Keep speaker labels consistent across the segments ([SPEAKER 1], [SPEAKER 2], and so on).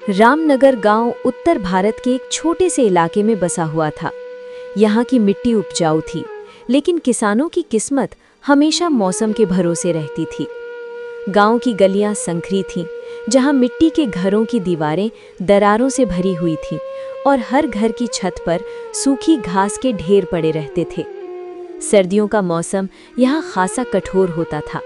[SPEAKER 1] रामनगर गांव उत्तर भारत के एक छोटे से इलाके में बसा हुआ था। यहाँ की मिट्टी उपजाऊ थी, लेकिन किसानों की किस्मत हमेशा मौसम के भरोसे रहती थी। गांव की गलियां संकरी थीं, जहां मिट्टी के घरों की दीवारें दरारों से भरी हुई थीं और हर घर की छत पर सूखी घास के ढेर पड़े रहते थे। सर्दियों का मौसम यहाँ खासा कठोर होता था।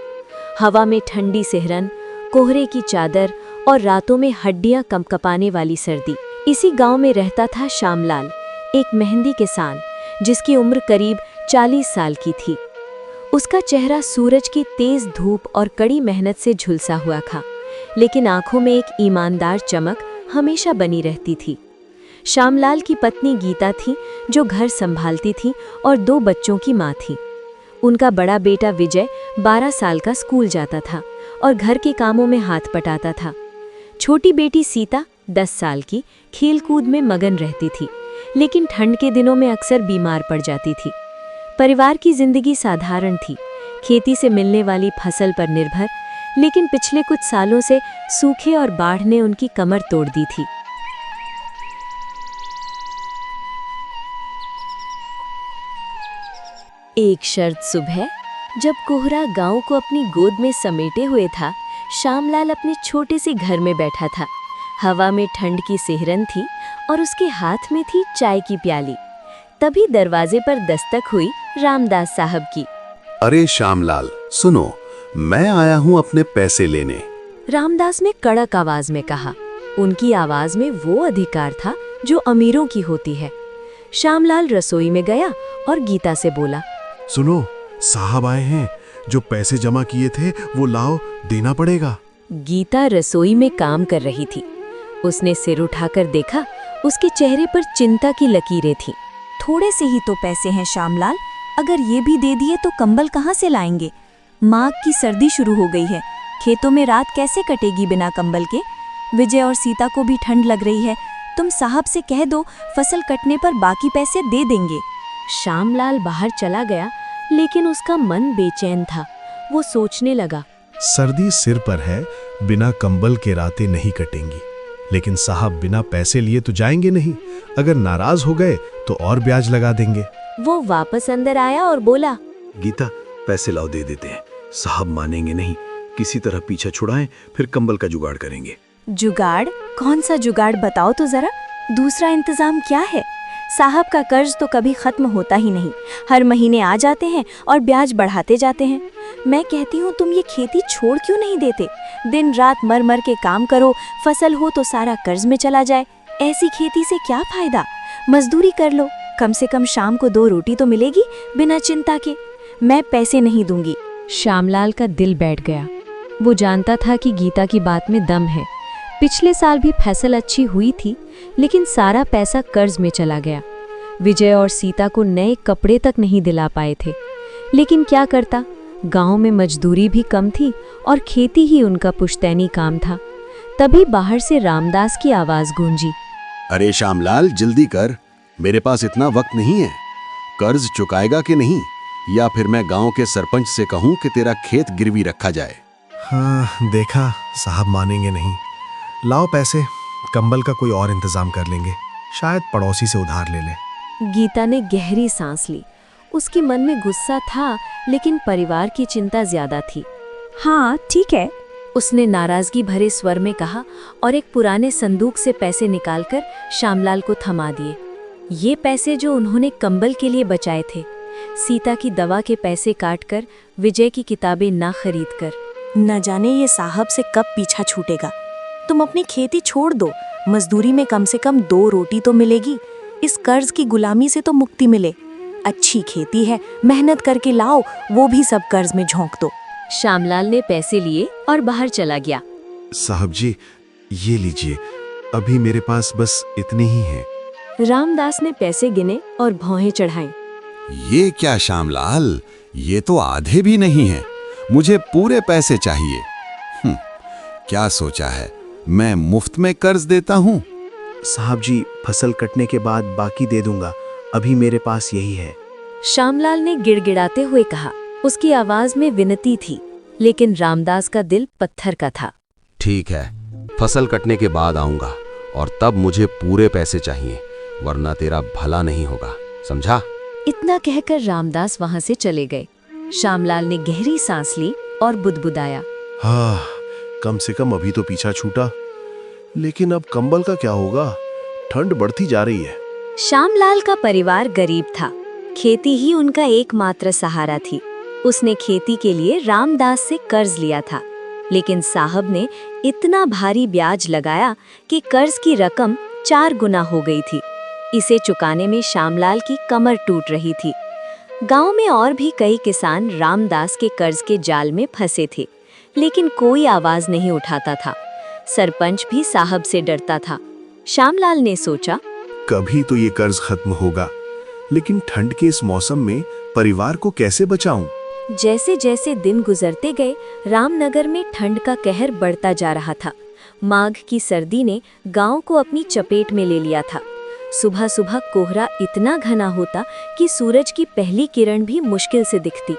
[SPEAKER 1] हवा में ठंडी सिहरन, कोहरे की चादर और रातों में हड्डियां कंपकपाने वाली सर्दी। इसी गांव में रहता था श्यामलाल, एक मेहंदी किसान जिसकी उम्र करीब 40 साल की थी। उसका चेहरा सूरज की तेज धूप और कड़ी मेहनत से झुलसा हुआ था, लेकिन आंखों में एक ईमानदार चमक हमेशा बनी रहती थी। श्यामलाल की पत्नी गीता थी, जो घर संभालती थी और 2 बच्चों की माँ थी। उनका बड़ा बेटा विजय 12 साल का स्कूल जाता था और घर के कामों में हाथ बटाता था। छोटी बेटी सीता 10 साल की खेलकूद में मगन रहती थी, लेकिन ठंड के दिनों में अक्सर बीमार पड़ जाती थी। परिवार की जिंदगी साधारण थी, खेती से मिलने वाली फसल पर निर्भर, लेकिन पिछले कुछ सालों से सूखे और बाढ़ ने उनकी कमर तोड़ दी थी। एक शरद सुबह, जब कोहरा गांव को अपनी गोद में समेटे हुए था, श्यामलाल अपने छोटे से घर में बैठा था। हवा में ठंड की सिहरन थी और उसके हाथ में थी चाय की प्याली। तभी दरवाजे पर दस्तक हुई रामदास साहब की।
[SPEAKER 2] अरे श्यामलाल, सुनो, मैं आया हूँ अपने पैसे लेने।
[SPEAKER 1] रामदास ने कड़क आवाज में कहा। उनकी आवाज में वो अधिकार था जो अमीरों की होती है। श्यामलाल रसोई में गया और गीता से बोला,
[SPEAKER 3] सुनो, साहब आए हैं, जो पैसे जमा किए थे वो लाओ, देना पड़ेगा।
[SPEAKER 1] गीता रसोई में काम कर रही थी। उसने सिर उठाकर देखा, उसके चेहरे पर चिंता की लकीरें थीं।
[SPEAKER 4] थोड़े से ही तो पैसे हैं श्यामलाल, अगर ये भी दे दिए तो कंबल कहाँ से लाएंगे? माघ की सर्दी शुरू हो गई है, खेतों में रात कैसे कटेगी बिना कंबल के? विजय और सीता को भी ठंड लग रही है, तुम साहब से कह दो, फसल कटने पर बाकी पैसे दे देंगे।
[SPEAKER 1] श्यामलाल बाहर चला गया, लेकिन उसका मन बेचैन था। वो सोचने लगा,
[SPEAKER 3] सर्दी सिर पर है, बिना कंबल के रातें नहीं कटेंगी, लेकिन साहब बिना पैसे लिए तो जाएंगे नहीं। अगर नाराज हो गए तो और ब्याज लगा देंगे।
[SPEAKER 1] वो वापस अंदर आया और बोला,
[SPEAKER 5] गीता, पैसे लाओ, दे देते हैं। साहब मानेंगे नहीं, किसी तरह पीछा छुड़ाएं, फिर कंबल का जुगाड़ करेंगे।
[SPEAKER 4] जुगाड़? कौन सा जुगाड़ बताओ तो जरा, दूसरा इंतजाम क्या है? साहब का कर्ज तो कभी खत्म होता ही नहीं, हर महीने आ जाते हैं और ब्याज बढ़ाते जाते हैं। मैं कहती हूँ तुम ये खेती छोड़ क्यों नहीं देते? दिन रात मर मर के काम करो, फसल हो तो सारा कर्ज में चला जाए। ऐसी खेती से क्या फायदा? मजदूरी कर लो, कम से कम शाम को 2 रोटी तो मिलेगी बिना चिंता के। मैं पैसे नहीं दूंगी।
[SPEAKER 1] श्यामलाल का दिल बैठ गया। वो जानता था कि गीता की बात में दम है। पिछले साल भी फसल अच्छी हुई थी, लेकिन सारा पैसा कर्ज में चला गया। विजय और सीता को नए कपड़े तक नहीं दिला पाए थे, लेकिन क्या करता? गांव में मजदूरी भी कम थी और खेती ही उनका पुश्तैनी काम था। तभी बाहर से रामदास की आवाज गूंजी,
[SPEAKER 2] अरे श्यामलाल, जल्दी कर, मेरे पास इतना वक्त नहीं है। कर्ज चुकाएगा कि नहीं, या फिर मैं गांव के सरपंच से कहूं कि तेरा खेत गिरवी रखा जाए।
[SPEAKER 3] हाँ, देखा, साहब मानेंगे नहीं। लाओ पैसे, कंबल का कोई और इंतजाम कर लेंगे, शायद पड़ोसी से उधार ले लें।
[SPEAKER 1] गीता ने गहरी सांस ली। उसके मन में गुस्सा था, लेकिन परिवार की चिंता ज्यादा थी।
[SPEAKER 4] हाँ ठीक है,
[SPEAKER 1] उसने नाराजगी भरे स्वर में कहा और एक पुराने संदूक से पैसे निकालकर श्यामलाल को थमा दिए। ये पैसे जो उन्होंने कंबल के लिए बचाए थे, सीता की दवा के पैसे काटकर, विजय की किताबें ना खरीदकर।
[SPEAKER 4] न जाने ये साहब से कब पीछा छूटेगा। तुम अपनी खेती छोड़ दो, मजदूरी में कम से कम 2 रोटी तो मिलेगी। इस कर्ज की गुलामी से तो मुक्ति मिले। अच्छी खेती है, मेहनत करके लाओ, वो भी सब कर्ज में झोंक दो।
[SPEAKER 1] श्यामलाल ने पैसे लिए और बाहर चला गया।
[SPEAKER 3] साहब जी, ये लीजिए, अभी मेरे पास बस इतने ही हैं।
[SPEAKER 1] रामदास ने पैसे गिने और भौहें चढ़ाईं।
[SPEAKER 2] ये क्या श्यामलाल, ये तो आधे भी नहीं है, मुझे पूरे पैसे चाहिए। क्या सोचा है, मैं मुफ्त में कर्ज देता हूँ?
[SPEAKER 5] साहब जी, फसल कटने के बाद बाकी दे दूंगा, अभी मेरे पास यही है।
[SPEAKER 1] श्यामलाल ने गिड़गिड़ाते हुए कहा। उसकी आवाज में विनती थी, लेकिन रामदास का दिल पत्थर का था।
[SPEAKER 2] ठीक है, फसल कटने के बाद आऊंगा और तब मुझे पूरे पैसे चाहिए, वरना तेरा भला नहीं होगा, समझा?
[SPEAKER 1] इतना कहकर रामदास वहां से चले गए। श्यामलाल ने गहरी सांस ली और बुदबुदाया,
[SPEAKER 3] हाँ, कम से कम अभी तो पीछा छूटा। लेकिन अब कंबल का क्या होगा? ठंड बढ़ती जा रही है।
[SPEAKER 1] श्यामलाल का परिवार गरीब था। खेती ही उनका एकमात्र सहारा थी। उसने खेती के लिए रामदास से कर्ज लिया था, लेकिन साहब ने इतना भारी ब्याज लगाया कि कर्ज की रकम 4 गुना हो गई थी। इसे चुकाने में श्यामलाल की कमर टूट रही थी। गांव में और भी कई किसान रामदास के कर्ज के जाल में फंसे थे, लेकिन कोई आवाज नहीं उठाता था। सरपंच भी साहब से डरता था। श्यामलाल ने सोचा,
[SPEAKER 3] कभी तो ये कर्ज खत्म होगा, लेकिन ठंड के इस मौसम में परिवार को कैसे बचाऊं?
[SPEAKER 1] जैसे जैसे दिन गुजरते गए, रामनगर में ठंड का कहर बढ़ता जा रहा था। माघ की सर्दी ने गांव को अपनी चपेट में ले लिया था। सुबह सुबह कोहरा इतना घना होता कि सूरज की पहली किरण भी मुश्किल से दिखती।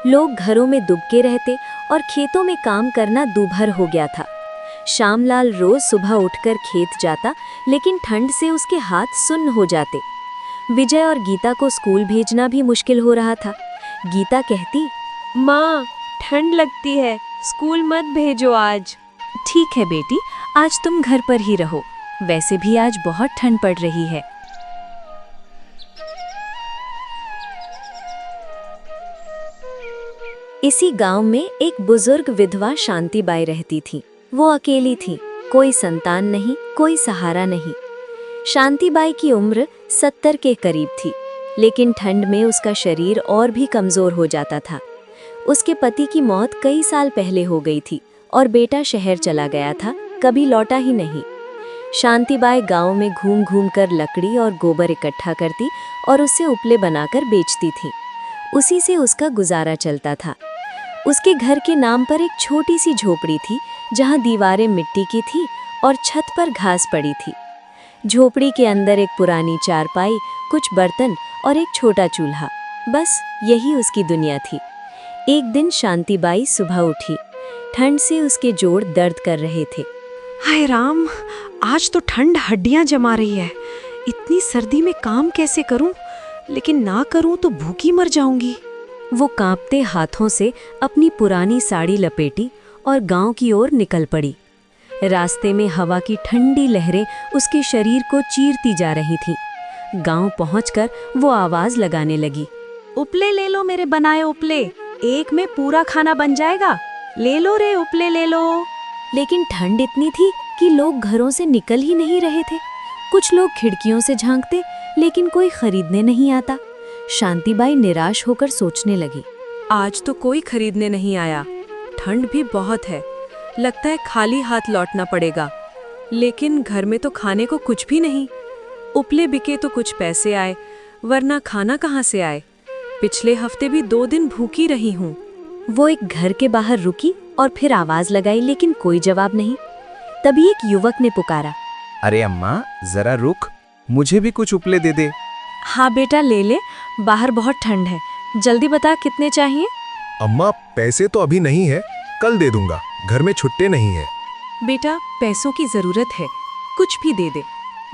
[SPEAKER 1] लोग घरों में दुबके रहते और खेतों में काम करना दूभर हो गया था। श्यामलाल रोज सुबह उठकर खेत जाता, लेकिन ठंड से उसके हाथ सुन्न हो जाते। विजय और गीता को स्कूल भेजना भी मुश्किल हो रहा था। गीता कहती,
[SPEAKER 4] माँ, ठंड लगती है, स्कूल मत भेजो आज।
[SPEAKER 1] ठीक है बेटी, आज तुम घर पर ही रहो। वैसे भी आज बहुत ठंड पड़ रही है। इसी गांव में एक बुजुर्ग विधवा शांतिबाई रहती थी। वो अकेली थी, कोई संतान नहीं, कोई सहारा नहीं। शांतिबाई की उम्र 70 के करीब थी, लेकिन ठंड में उसका शरीर और भी कमजोर हो जाता था। उसके पति की मौत कई साल पहले हो गई थी और बेटा शहर चला गया था, कभी लौटा ही नहीं। शांतिबाई गांव में घूम घूम कर लकड़ी और गोबर इकट्ठा करती और उससे उपले बनाकर बेचती थी। उसी से उसका गुजारा चलता था। उसके घर के नाम पर एक छोटी सी झोपड़ी थी, जहां दीवारें मिट्टी की थी और छत पर घास पड़ी थी। झोपड़ी के अंदर एक पुरानी चारपाई, कुछ बर्तन और एक छोटा चूल्हा, बस यही उसकी दुनिया थी। एक दिन शांतिबाई सुबह उठी। ठंड से उसके जोड़ दर्द कर रहे थे।
[SPEAKER 6] हाय राम, आज तो ठंड हड्डियां जमा रही है। इतनी सर्दी में काम कैसे करूं? लेकिन ना करूं तो भूखी मर जाऊंगी।
[SPEAKER 1] वो कांपते हाथों से अपनी पुरानी साड़ी लपेटी और गांव की ओर निकल पड़ी। रास्ते में हवा की ठंडी लहरें उसके शरीर को चीरती जा रही थीं। गांव पहुंचकर वो आवाज लगाने लगी,
[SPEAKER 6] उपले ले लो मेरे बनाए उपले, एक में पूरा खाना बन जाएगा। ले लो रे उपले ले लो।
[SPEAKER 1] लेकिन ठंड इतनी थी कि लोग घरों से निकल ही नहीं रहे थे। कुछ लोग खिड़कियों से झांकते, लेकिन कोई खरीदने नहीं आता। शांतिबाई निराश होकर सोचने लगी,
[SPEAKER 6] आज तो कोई खरीदने नहीं आया। ठंड भी बहुत है, लगता है खाली हाथ लौटना पड़ेगा। लेकिन घर में तो खाने को कुछ भी नहीं। उपले बिके तो कुछ पैसे आए, वरना खाना कहाँ से आए। पिछले हफ्ते भी 2 दिन भूखी रही हूँ।
[SPEAKER 1] वो एक घर के बाहर रुकी और फिर आवाज लगाई, लेकिन कोई जवाब नहीं। तभी एक युवक ने पुकारा,
[SPEAKER 7] अरे अम्मा, जरा रुक, मुझे भी कुछ उपले दे दे।
[SPEAKER 6] हाँ बेटा, ले ले, बाहर बहुत ठंड है। जल्दी बता कितने चाहिए।
[SPEAKER 3] अम्मा, पैसे तो अभी नहीं है, कल दे दूंगा, घर में छुट्टे नहीं है।
[SPEAKER 6] बेटा, पैसों की जरूरत है, कुछ भी दे दे,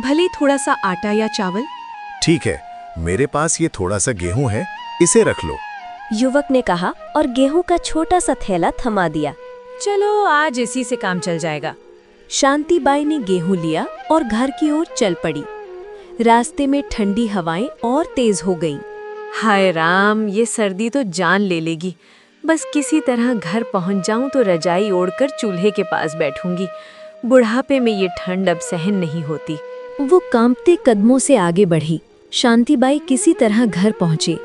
[SPEAKER 6] भले थोड़ा सा आटा या चावल।
[SPEAKER 3] ठीक है, मेरे पास ये थोड़ा सा गेहूं है, इसे रख लो।
[SPEAKER 1] युवक ने कहा और गेहूं का छोटा सा थैला थमा दिया।
[SPEAKER 6] चलो, आज इसी से काम चल जाएगा।
[SPEAKER 1] शांतिबाई ने गेहूं लिया और घर की ओर चल पड़ी। रास्ते में ठंडी हवाएं और तेज हो गईं।
[SPEAKER 6] हाय राम, ये सर्दी तो जान ले लेगी। बस किसी तरह घर पहुंच जाऊं तो रजाई ओढ़कर चूल्हे के पास बैठूंगी। बुढ़ापे में ये ठंड अब सहन नहीं होती।
[SPEAKER 1] वो कांपते कदमों से आगे बढ़ी। शांतिबाई किसी तरह घर पहुंचे।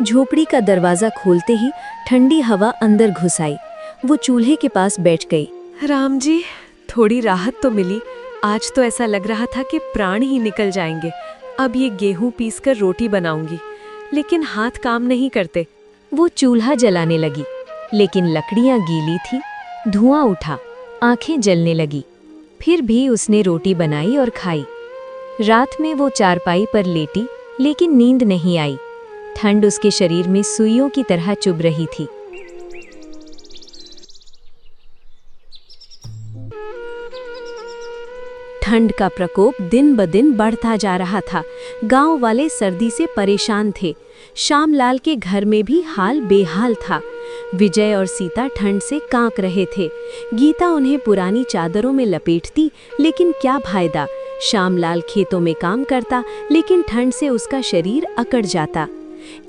[SPEAKER 1] झोपड़ी का दरवाजा खोलते ही ठंडी हवा अंदर घुस आई। वो चूल्हे के पास बैठ गई।
[SPEAKER 6] राम जी, थोड़ी राहत तो मिली। आज तो ऐसा लग रहा था कि प्राण ही निकल जाएंगे। अब ये गेहूं पीसकर रोटी बनाऊंगी, लेकिन हाथ काम नहीं करते।
[SPEAKER 1] वो चूल्हा जलाने लगी, लेकिन लकड़ियां गीली थी। धुआं उठा, आंखें जलने लगी। फिर भी उसने रोटी बनाई और खाई। रात में वो चारपाई पर लेटी, लेकिन नींद नहीं आई। ठंड उसके शरीर में सुइयों की तरह चुभ रही थी। ठंड का प्रकोप दिन ब दिन बढ़ता जा रहा था। गांव वाले सर्दी से परेशान थे। श्यामलाल के घर में भी हाल बेहाल था। विजय और सीता ठंड से कांप रहे थे। गीता उन्हें पुरानी चादरों में लपेटती, लेकिन क्या फायदा। श्यामलाल खेतों में काम करता, लेकिन ठंड से उसका शरीर अकड़ जाता।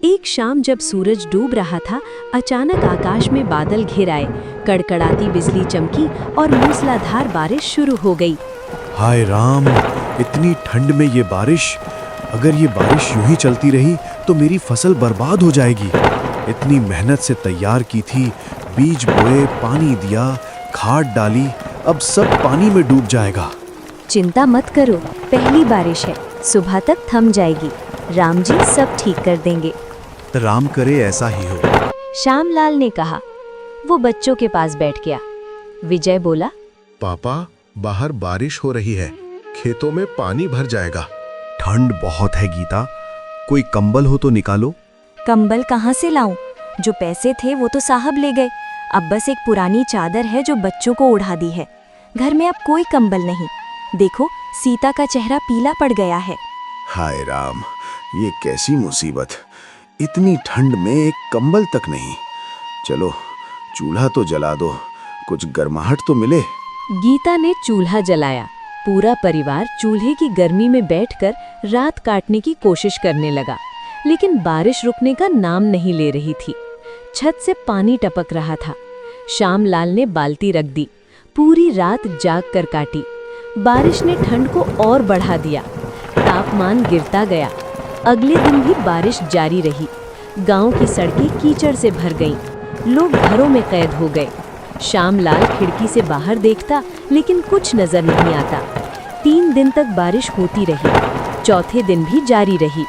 [SPEAKER 1] एक शाम जब सूरज डूब रहा था, अचानक आकाश में बादल घिर आए। कड़कड़ाती बिजली चमकी और मूसलाधार बारिश शुरू हो गई।
[SPEAKER 3] हाय राम, इतनी ठंड में ये बारिश! अगर ये बारिश यूं ही चलती रही तो मेरी फसल बर्बाद हो जाएगी। इतनी मेहनत से तैयार की थी, बीज बोए, पानी दिया, खाद डाली, अब सब पानी में डूब जाएगा।
[SPEAKER 4] चिंता मत करो, पहली बारिश है, सुबह तक थम जाएगी। राम जी सब ठीक कर देंगे।
[SPEAKER 3] राम करे ऐसा ही हो।
[SPEAKER 1] श्यामलाल ने कहा। वो बच्चों के पास बैठ गया। विजय बोला,
[SPEAKER 8] पापा, बाहर बारिश हो रही है, खेतों में पानी भर जाएगा।
[SPEAKER 3] ठंड बहुत है गीता, कोई कंबल हो तो निकालो।
[SPEAKER 4] कंबल कहाँ से लाऊं? जो पैसे थे वो तो साहब ले गए। अब बस एक पुरानी चादर है जो बच्चों को उड़ा दी है। घर में अब कोई कंबल नहीं। देखो, सीता का चेहरा पीला पड़ गया है।
[SPEAKER 5] हाय राम, ये कैसी मुसीबत! इतनी ठंड में एक कंबल तक नहीं। चलो चूल्हा तो जला दो, कुछ गर्माहट तो मिले।
[SPEAKER 1] गीता ने चूल्हा जलाया। पूरा परिवार चूल्हे की गर्मी में बैठकर रात काटने की कोशिश करने लगा, लेकिन बारिश रुकने का नाम नहीं ले रही थी। छत से पानी टपक रहा था। श्यामलाल ने बाल्टी रख दी। पूरी रात जाग कर काटी। बारिश ने ठंड को और बढ़ा दिया। तापमान गिरता गया। अगले दिन भी बारिश जारी रही। गांव की सड़कें कीचड़ से भर गईं। लोग घरों में कैद हो गए। श्यामलाल खिड़की से बाहर देखता, लेकिन कुछ नजर नहीं आता। 3 दिन तक बारिश होती रही। चौथे दिन भी जारी रही।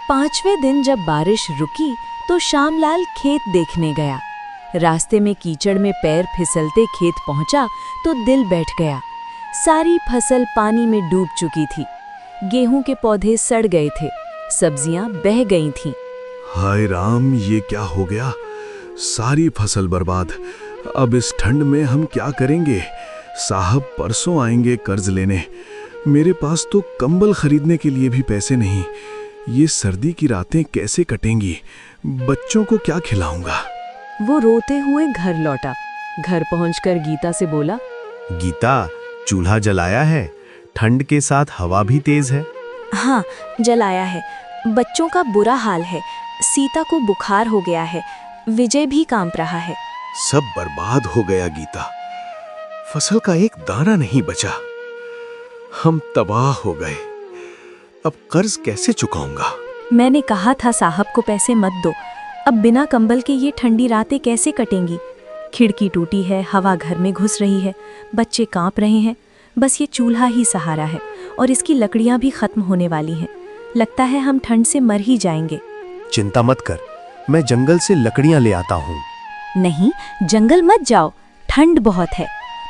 [SPEAKER 1] पांचवें दिन जब बारिश रुकी तो श्यामलाल खेत देखने गया। रास्ते में कीचड़ में पैर फिसलते खेत पहुंचा तो दिल बैठ गया। सारी फसल पानी में डूब चुकी थी। गेहूं के पौधे सड़ गए थे। सब्जियां बह गई थीं।
[SPEAKER 3] हाय राम, ये क्या हो गया? सारी फसल बर्बाद। अब इस ठंड में हम क्या करेंगे? साहब परसों आएंगे कर्ज लेने। मेरे पास तो कंबल खरीदने के लिए भी पैसे नहीं। ये सर्दी की रातें कैसे कटेंगी? बच्चों को क्या खिलाऊंगा?
[SPEAKER 1] वो रोते हुए घर लौटा। घर पहुंचकर गीता से बोला,
[SPEAKER 3] गीता, चूल्हा जलाया है? ठंड के साथ हवा भी तेज है।
[SPEAKER 4] हाँ, जलाया है। बच्चों का बुरा हाल है। सीता को बुखार हो गया है। विजय भी कांप रहा है।
[SPEAKER 5] सब बर्बाद हो गया गीता। फसल का एक दाना नहीं बचा। हम तबाह हो गए। अब कर्ज कैसे चुकाऊंगा?
[SPEAKER 4] मैंने कहा था साहब को पैसे मत दो। अब बिना कंबल के ये ठंडी रातें कैसे कटेंगी? खिड़की टूटी है, हवा घर में घुस रही है, बच्चे कांप रहे हैं। बस ये चूल्हा ही सहारा है और इसकी लकड़ियां भी खत्म होने वाली हैं। लगता है हम ठंड से मर ही जाएंगे।
[SPEAKER 3] चिंता मत कर, मैं जंगल से लकड़ियां ले आता हूँ।
[SPEAKER 4] नहीं, जंगल मत जाओ, ठंड बहुत है।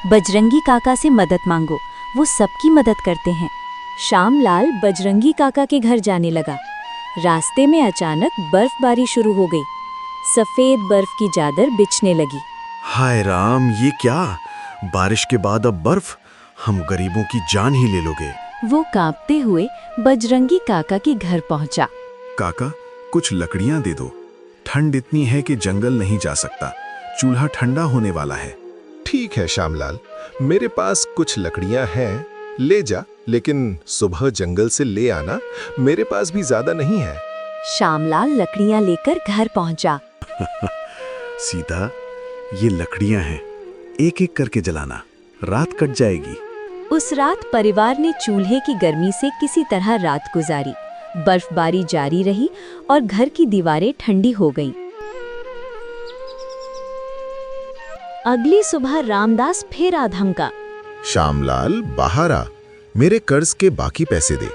[SPEAKER 4] बजरंगी काका से मदद मांगो, वो सबकी मदद करते हैं।
[SPEAKER 1] श्यामलाल बजरंगी काका के घर जाने लगा। रास्ते में अचानक बर्फबारी शुरू हो गई। सफेद बर्फ की चादर बिछने लगी।
[SPEAKER 5] हाय राम, ये क्या? बारिश के बाद अब बर्फ? हम गरीबों की जान ही ले लोगे।
[SPEAKER 1] वो कांपते हुए बजरंगी काका के घर पहुंचा।
[SPEAKER 8] काका, कुछ लकड़ियां दे दो। ठंड इतनी है कि जंगल नहीं जा सकता। चूल्हा ठंडा होने वाला है। ठीक है श्यामलाल, मेरे पास कुछ लकड़ियां हैं, ले जा, लेकिन सुबह जंगल से ले आना। मेरे पास भी ज्यादा नहीं है।
[SPEAKER 1] श्यामलाल लकड़ियां लेकर घर पहुंचा।
[SPEAKER 5] सीता, ये लकड़ियां हैं, एक एक करके जलाना, रात कट जाएगी।
[SPEAKER 1] उस रात परिवार ने चूल्हे की गर्मी से किसी तरह रात गुजारी। बर्फबारी जारी रही और घर की दीवारें ठंडी हो गईं। अगली सुबह रामदास फिर आधमका।
[SPEAKER 8] श्यामलाल, बाहर आ, मेरे कर्ज के बाकी पैसे दे।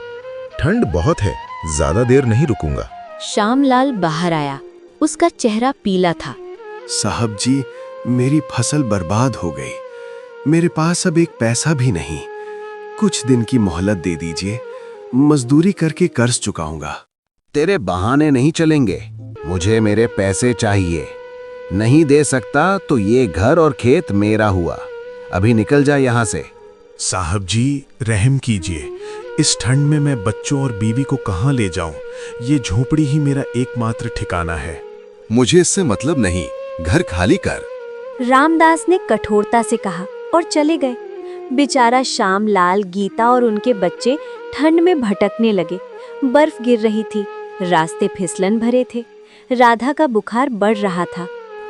[SPEAKER 8] ठंड बहुत है, ज्यादा देर नहीं रुकूंगा।
[SPEAKER 1] श्यामलाल बाहर आया। उसका चेहरा पीला था।
[SPEAKER 5] साहब जी, मेरी फसल बर्बाद हो गई। मेरे पास अब एक पैसा भी नहीं। कुछ दिन की मोहलत दे दीजिए, मजदूरी करके कर्ज चुकाऊंगा।
[SPEAKER 2] तेरे बहाने नहीं चलेंगे, मुझे मेरे पैसे चाहिए।
[SPEAKER 7] नहीं दे सकता तो ये घर और खेत मेरा हुआ। अभी निकल जा यहाँ से।
[SPEAKER 3] साहब जी रहम कीजिए, इस ठंड में मैं बच्चों और बीवी को कहाँ ले जाऊं? ये झोपड़ी ही मेरा एकमात्र ठिकाना है।
[SPEAKER 2] मुझे इससे मतलब नहीं, घर खाली कर।
[SPEAKER 4] रामदास ने कठोरता से कहा और चले गए। बेचारा श्यामलाल, गीता और उनके बच्चे ठंड में भटकने लगे। बर्फ गिर रही थी, रास्ते फिसलन भरे थे। राधा का बुखार बढ़ रहा था।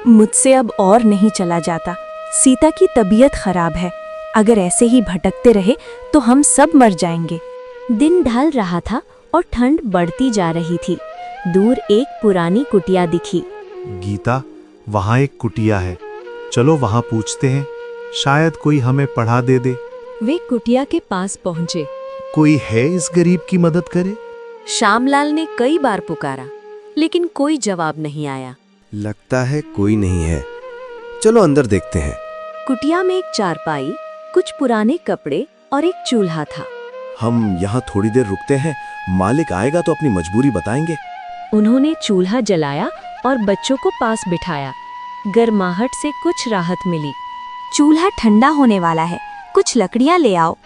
[SPEAKER 4] मुझसे अब और नहीं चला जाता। सीता की तबीयत खराब है। अगर ऐसे ही भटकते रहे तो हम सब मर जाएंगे। दिन ढल रहा था और ठंड बढ़ती जा रही थी। दूर एक पुरानी कुटिया दिखी।
[SPEAKER 9] गीता, वहाँ एक कुटिया है, चलो वहाँ पूछते हैं, शायद कोई हमें पढ़ा दे दे।
[SPEAKER 1] वे कुटिया के पास पहुंचे।
[SPEAKER 9] कोई है इस गरीब की मदद करे?
[SPEAKER 1] श्यामलाल ने कई बार पुकारा, लेकिन कोई जवाब नहीं आया।
[SPEAKER 7] लगता है कोई नहीं है, चलो अंदर देखते हैं।
[SPEAKER 1] कुटिया में एक चारपाई, कुछ पुराने कपड़े और एक चूल्हा था।
[SPEAKER 5] हम यहाँ थोड़ी देर रुकते हैं, मालिक आएगा तो अपनी मजबूरी बताएंगे।
[SPEAKER 1] उन्होंने चूल्हा जलाया और बच्चों को पास बिठाया। गर्माहट से कुछ राहत मिली।
[SPEAKER 4] चूल्हा ठंडा होने वाला है, कुछ लकड़ियाँ ले आओ।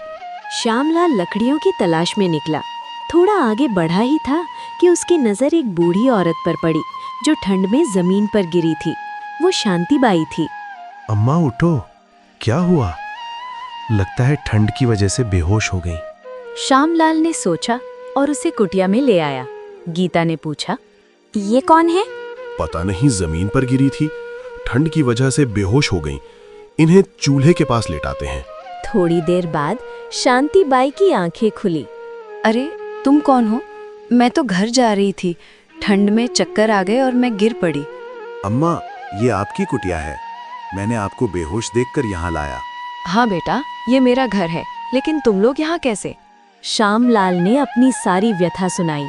[SPEAKER 1] श्यामलाल लकड़ियों की तलाश में निकला। थोड़ा आगे बढ़ा ही था कि उसकी नजर एक बूढ़ी औरत पर पड़ी जो ठंड में जमीन पर गिरी थी। वो शांतिबाई थी।
[SPEAKER 9] अम्मा उठो, क्या हुआ? लगता है ठंड की वजह से बेहोश हो गई।
[SPEAKER 1] श्यामलाल ने सोचा और उसे कुटिया में ले आया। गीता ने पूछा,
[SPEAKER 4] ये कौन है?
[SPEAKER 3] पता नहीं, जमीन पर गिरी थी, ठंड की वजह से बेहोश हो गई। इन्हें चूल्हे के पास लेटाते हैं।
[SPEAKER 1] थोड़ी देर बाद शांतिबाई की आंखें खुली।
[SPEAKER 6] अरे तुम कौन हो? मैं तो घर जा रही थी, ठंड में चक्कर आ गए और मैं गिर पड़ी।
[SPEAKER 5] अम्मा, ये आपकी कुटिया है। मैंने आपको बेहोश देखकर यहाँ लाया।
[SPEAKER 6] हाँ बेटा, ये मेरा घर है, लेकिन तुम लोग यहाँ कैसे?
[SPEAKER 1] श्यामलाल ने अपनी सारी व्यथा सुनाई।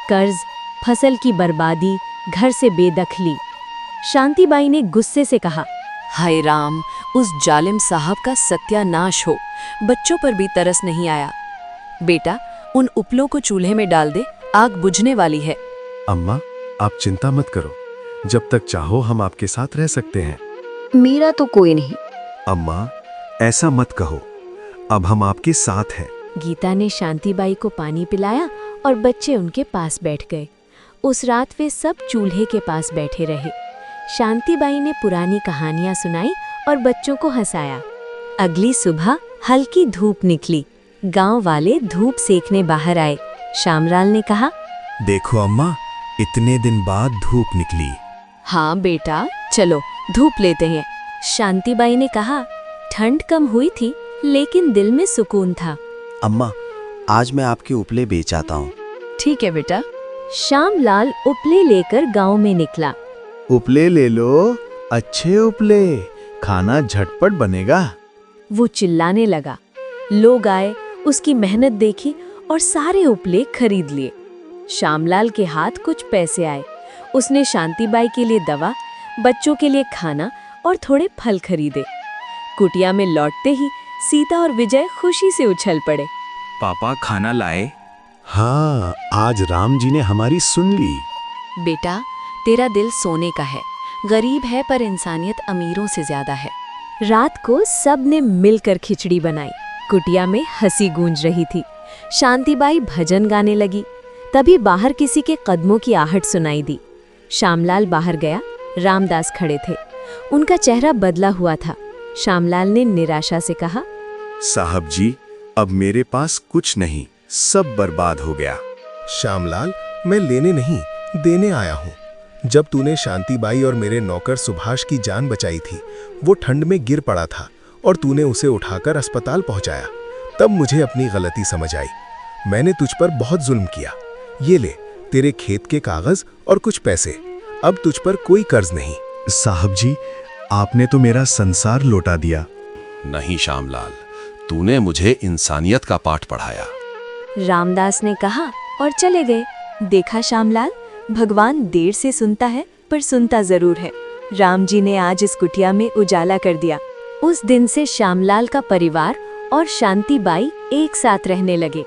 [SPEAKER 1] कर्ज, फसल की बर्बादी, घर से बेदखली। शांतिबाई ने गुस्से से कहा,
[SPEAKER 6] हाय राम, उस जालिम साहब का सत्यानाश हो। बच्चों पर भी तरस नहीं आया। बेटा, उन उपलों को चूल्हे में डाल दे, आग बुझने वाली है।
[SPEAKER 3] अम्मा, आप चिंता मत करो, जब तक चाहो हम आपके साथ रह सकते हैं।
[SPEAKER 1] मेरा तो कोई नहीं।
[SPEAKER 3] अम्मा, ऐसा मत कहो, अब हम आपके साथ हैं।
[SPEAKER 1] गीता ने शांतिबाई को पानी पिलाया और बच्चे उनके पास बैठ गए। उस रात वे सब चूल्हे के पास बैठे रहे। शांतिबाई ने पुरानी कहानियां सुनाई और बच्चों को हंसाया। अगली सुबह हल्की धूप निकली। गांव वाले धूप सेकने बाहर आए। श्यामलाल ने कहा,
[SPEAKER 9] देखो अम्मा, इतने दिन बाद धूप निकली।
[SPEAKER 1] हाँ बेटा, चलो धूप लेते हैं। शांतिबाई ने कहा, ठंड कम हुई थी लेकिन दिल में सुकून था।
[SPEAKER 10] अम्मा, आज मैं आपके उपले बेच आता हूँ।
[SPEAKER 6] ठीक है बेटा।
[SPEAKER 1] श्यामलाल उपले लेकर गांव में निकला।
[SPEAKER 5] उपले ले लो, अच्छे उपले, खाना झटपट बनेगा।
[SPEAKER 1] वो चिल्लाने लगा। लोग आए, उसकी मेहनत देखी और सारे उपले खरीद लिए। श्यामलाल के हाथ कुछ पैसे आए। उसने शांतिबाई के लिए दवा, बच्चों के लिए खाना और थोड़े फल खरीदे। कुटिया में लौटते ही सीता और विजय खुशी से उछल पड़े।
[SPEAKER 7] पापा खाना लाए?
[SPEAKER 3] हाँ, आज राम जी ने हमारी सुन ली।
[SPEAKER 6] बेटा, तेरा दिल सोने का है। गरीब है पर इंसानियत अमीरों से ज्यादा है।
[SPEAKER 1] रात को सब ने मिलकर खिचड़ी बनाई। कुटिया में हंसी गूंज रही थी। शांतिबाई भजन गाने लगी। तभी बाहर किसी के कदमों की आहट सुनाई दी। श्यामलाल बाहर गया। रामदास खड़े थे। उनका चेहरा बदला हुआ था। श्यामलाल ने निराशा से कहा,
[SPEAKER 5] साहब जी, अब मेरे पास कुछ नहीं, सब बर्बाद हो गया।
[SPEAKER 3] श्यामलाल, मैं लेने नहीं, देने आया हूँ। जब तूने शांतिबाई और मेरे नौकर सुभाष की जान बचाई थी, वो ठंड में गिर पड़ा था और तूने उसे उठाकर अस्पताल पहुंचाया। तब मुझे अपनी गलती समझ आई। मैंने तुझ पर बहुत जुल्म किया। ये ले, तेरे खेत के कागज और कुछ पैसे। अब तुझ पर कोई कर्ज नहीं।
[SPEAKER 9] साहब जी, आपने तो मेरा संसार लौटा दिया।
[SPEAKER 2] नहीं श्यामलाल, तूने मुझे इंसानियत का पाठ पढ़ाया।
[SPEAKER 4] रामदास ने कहा और चले गए। देखा श्यामलाल, भगवान देर से सुनता है पर सुनता जरूर है। राम जी ने आज इस कुटिया में उजाला कर दिया।
[SPEAKER 1] उस दिन से श्यामलाल का परिवार और शांतिबाई एक साथ रहने लगे।